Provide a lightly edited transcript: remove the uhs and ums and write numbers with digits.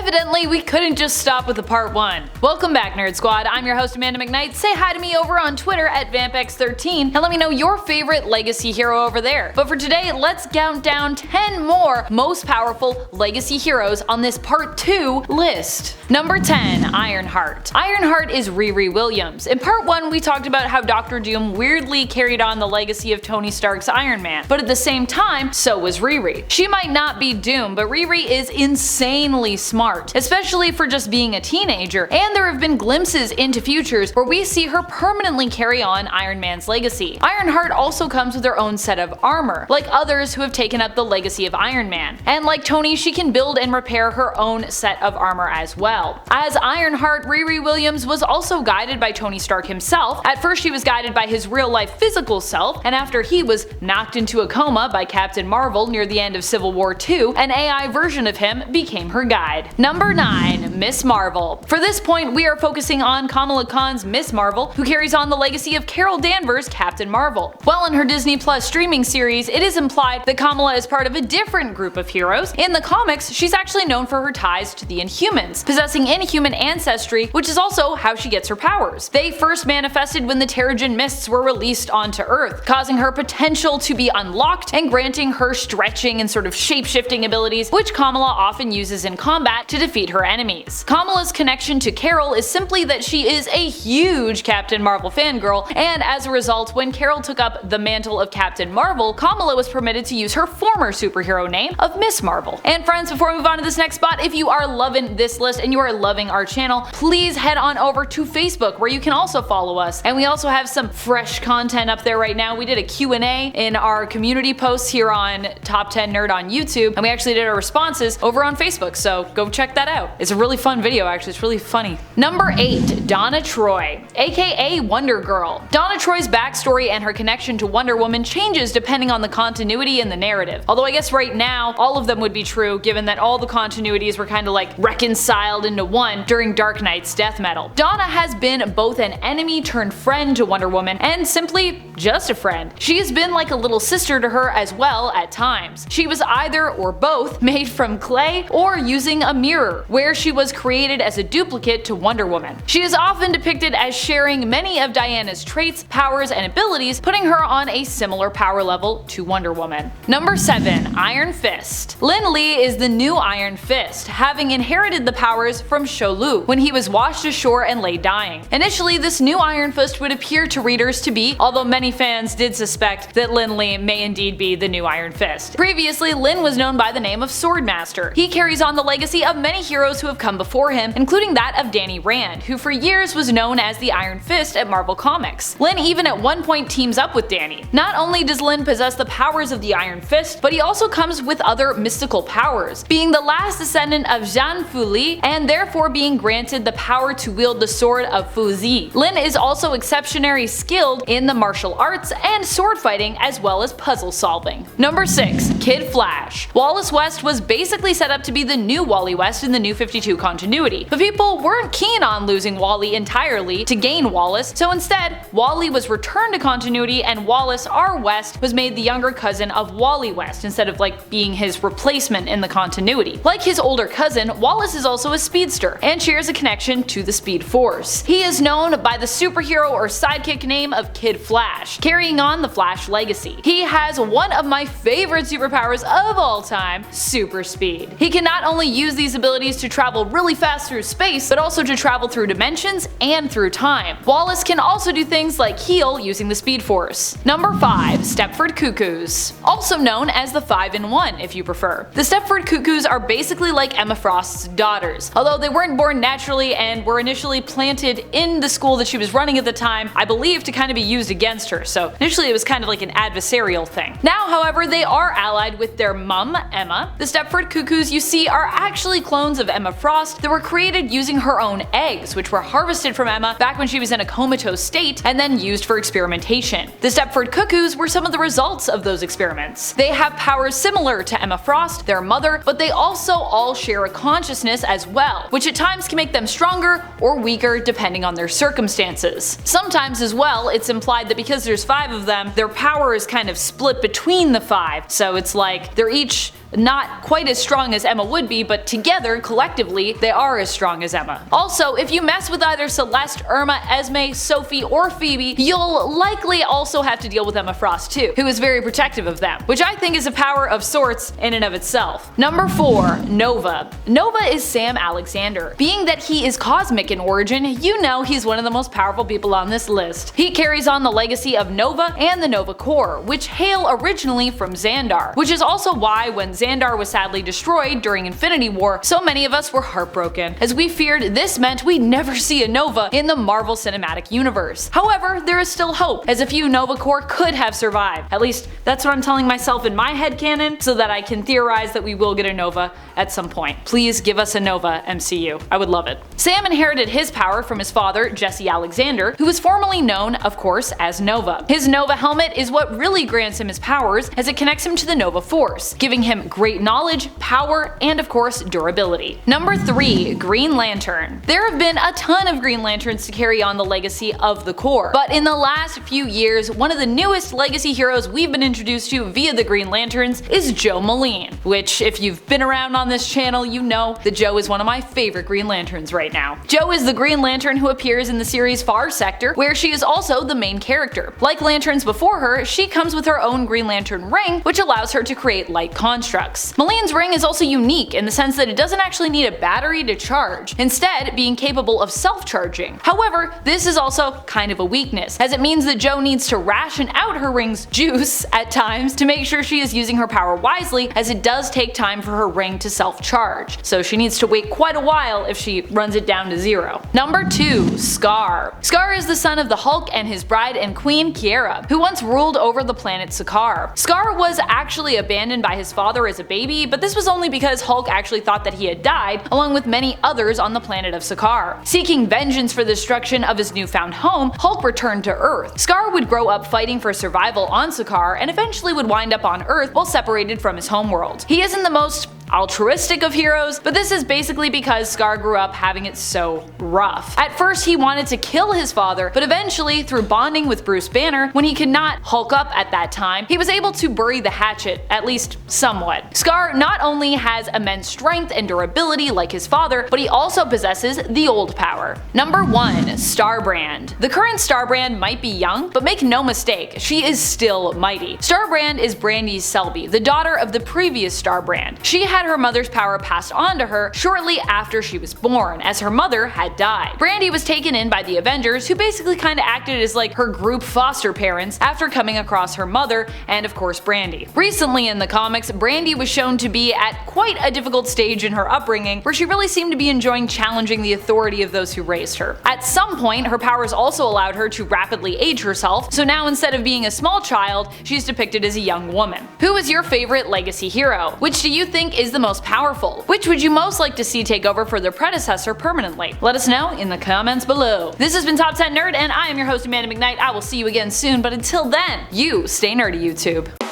Evidently, we couldn't just stop with the part 1. Welcome back, Nerd Squad. I'm your host, Amanda McKnight. Say hi to me over on Twitter at VampX13 and let me know your favorite legacy hero over there. But for today, let's count down 10 more most powerful legacy heroes on this part 2 list. Number 10, Ironheart. Ironheart is Riri Williams. In part 1, we talked about how Dr. Doom weirdly carried on the legacy of Tony Stark's Iron Man, but at the same time, so was Riri. She might not be Doom, but Riri is insanely smart, especially for just being a teenager, and there have been glimpses into futures where we see her permanently carry on Iron Man's legacy. Ironheart also comes with her own set of armor, like others who have taken up the legacy of Iron Man. And like Tony, she can build and repair her own set of armor as well. As Ironheart, Riri Williams was also guided by Tony Stark himself. At first she was guided by his real-life physical self, and after he was knocked into a coma by Captain Marvel near the end of Civil War II, an AI version of him became her guide. Number 9, Miss Marvel. For this point, we are focusing on Kamala Khan's Miss Marvel, who carries on the legacy of Carol Danvers' Captain Marvel. Well, in her Disney Plus streaming series, it is implied that Kamala is part of a different group of heroes. In the comics, she's actually known for her ties to the Inhumans, possessing Inhuman ancestry, which is also how she gets her powers. They first manifested when the Terrigen Mists were released onto Earth, causing her potential to be unlocked and granting her stretching and sort of shape-shifting abilities, which Kamala often uses in combat to defeat her enemies. Kamala's connection to Carol is simply that she is a huge Captain Marvel fangirl, and as a result, when Carol took up the mantle of Captain Marvel, Kamala was permitted to use her former superhero name of Miss Marvel. And friends, before we move on to this next spot, if you are loving this list and you are loving our channel, please head on over to Facebook, where you can also follow us. And we also have some fresh content up there right now. We did a Q&A in our community posts here on Top 10 Nerd on YouTube, and we actually did our responses over on Facebook, so go check that out. It's a really fun video, actually. It's really funny. Number 8, Donna Troy, aka Wonder Girl. Donna Troy's backstory and her connection to Wonder Woman changes depending on the continuity and the narrative. Although I guess right now, all of them would be true, given that all the continuities were kind of like reconciled into one during Dark Knight's death metal. Donna has been both an enemy turned friend to Wonder Woman and simply just a friend. She has been like a little sister to her as well at times. She was either or both made from clay or using a mirror, where she was created as a duplicate to Wonder Woman. She is often depicted as sharing many of Diana's traits, powers, and abilities, putting her on a similar power level to Wonder Woman. Number 7, Iron Fist. Lin Lee is the new Iron Fist, having inherited the powers from Sholu when he was washed ashore and lay dying. Initially, this new Iron Fist would appear to readers to be, although many fans did suspect that Lin Lee may indeed be the new Iron Fist. Previously, Lin was known by the name of Swordmaster. He carries on the legacy of many heroes who have come before him, including that of Danny Rand, who for years was known as the Iron Fist at Marvel Comics. Lin even at one point teams up with Danny. Not only does Lin possess the powers of the Iron Fist, but he also comes with other mystical powers, being the last descendant of Zhan Fuli and therefore being granted the power to wield the sword of Fuzi. Lin is also exceptionally skilled in the martial arts and sword fighting, as well as puzzle solving. Number 6, Kid Flash. Wallace West was basically set up to be the new Wally West in the New 52 continuity, but people weren't keen on losing Wally entirely to gain Wallace, so instead, Wally was returned to continuity and Wallace R. West was made the younger cousin of Wally West instead of like being his replacement in the continuity. Like his older cousin, Wallace is also a speedster and shares a connection to the Speed Force. He is known by the superhero or sidekick name of Kid Flash, carrying on the Flash legacy. He has one of my favorite superpowers of all time, super speed. He can not only use these abilities to travel really fast through space, but also to travel through dimensions and through time. Wallace can also do things like heal using the Speed Force. Number 5, Stepford Cuckoos. Also known as the 5-in-1 if you prefer. The Stepford Cuckoos are basically like Emma Frost's daughters, although they weren't born naturally and were initially planted in the school that she was running at the time, I believe to kind of be used against her, so initially it was kind of like an adversarial thing. Now, however, they are allied with their mum, Emma. The Stepford Cuckoos you see are actually clones of Emma Frost that were created using her own eggs, which were harvested from Emma back when she was in a comatose state and then used for experimentation. The Stepford Cuckoos were some of the results of those experiments. They have powers similar to Emma Frost, their mother, but they also all share a consciousness as well, which at times can make them stronger or weaker depending on their circumstances. Sometimes as well, it's implied that because there's 5 of them, their power is kind of split between the 5, so it's like they're each not quite as strong as Emma would be, but together, collectively, they are as strong as Emma. Also, if you mess with either Celeste, Irma, Esme, Sophie, or Phoebe, you'll likely also have to deal with Emma Frost too, who is very protective of them, which I think is a power of sorts in and of itself. Number 4. Nova. Nova is Sam Alexander. Being that he is cosmic in origin, you know he's one of the most powerful people on this list. He carries on the legacy of Nova and the Nova Corps, which hail originally from Xandar, which is also why when Xandar was sadly destroyed during Infinity War, so many of us were heartbroken, as we feared this meant we'd never see a Nova in the Marvel Cinematic Universe. However, there is still hope, as a few Nova Corps could have survived. At least, that's what I'm telling myself in my headcanon, so that I can theorize that we will get a Nova at some point. Please give us a Nova, MCU. I would love it. Sam inherited his power from his father, Jesse Alexander, who was formerly known, of course, as Nova. His Nova helmet is what really grants him his powers, as it connects him to the Nova Force, giving him great knowledge, power, and of course, durability. Number 3. Green Lantern. There have been a ton of Green Lanterns to carry on the legacy of the Corps, but in the last few years, one of the newest legacy heroes we've been introduced to via the Green Lanterns is Jo Malene, which, if you've been around on this channel, you know that Jo is one of my favorite Green Lanterns right now. Jo is the Green Lantern who appears in the series Far Sector, where she is also the main character. Like Lanterns before her, she comes with her own Green Lantern ring, which allows her to create light constructs. Malene's ring is also unique in the sense that it doesn't actually need a battery to charge, instead being capable of self-charging. However, this is also kind of a weakness, as it means that Jo needs to ration out her ring's juice at times to make sure she is using her power wisely, as it does take time for her ring to self-charge, so she needs to wait quite a while if she runs it down to 0. Number 2. Skaar. Skaar is the son of the Hulk and his bride and queen, Kiera, who once ruled over the planet Skaar. Skaar was actually abandoned by his father as a baby, but this was only because Hulk actually thought that he had died, along with many others on the planet of Skaar. Seeking vengeance for the destruction of his newfound home, Hulk returned to Earth. Skaar would grow up fighting for survival on Skaar and eventually would wind up on Earth while separated from his homeworld. He isn't the most altruistic of heroes, but this is basically because Skaar grew up having it so rough. At first he wanted to kill his father, but eventually, through bonding with Bruce Banner, when he could not Hulk up at that time, he was able to bury the hatchet, at least somewhat. Skaar not only has immense strength and durability like his father, but he also possesses the old power. Number 1. Starbrand. The current Starbrand might be young, but make no mistake, she is still mighty. Starbrand is Brandy Selby, the daughter of the previous Starbrand. She had her mother's power passed on to her shortly after she was born, as her mother had died. Brandy was taken in by the Avengers, who basically kinda acted as like her group foster parents after coming across her mother and of course Brandy. Recently in the comics, Brandy was shown to be at quite a difficult stage in her upbringing, where she really seemed to be enjoying challenging the authority of those who raised her. At some point, her powers also allowed her to rapidly age herself, so now instead of being a small child, she's depicted as a young woman. Who is your favorite legacy hero? Which do you think is the most powerful? Which would you most like to see take over for their predecessor permanently? Let us know in the comments below. This has been Top 10 Nerd, and I am your host Amanda McKnight. I will see you again soon, but until then, you stay nerdy, YouTube.